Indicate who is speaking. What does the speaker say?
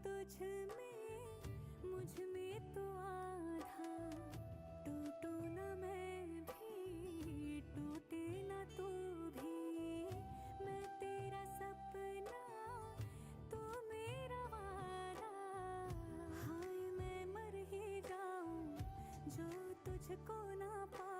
Speaker 1: तुझ में मुझ में तो आधा, टूटू ना मैं भी टूटे ना तू भी। मैं तेरा सपना तू मेरा वादा, हाय मैं मर ही जाऊं जो तुझको ना पा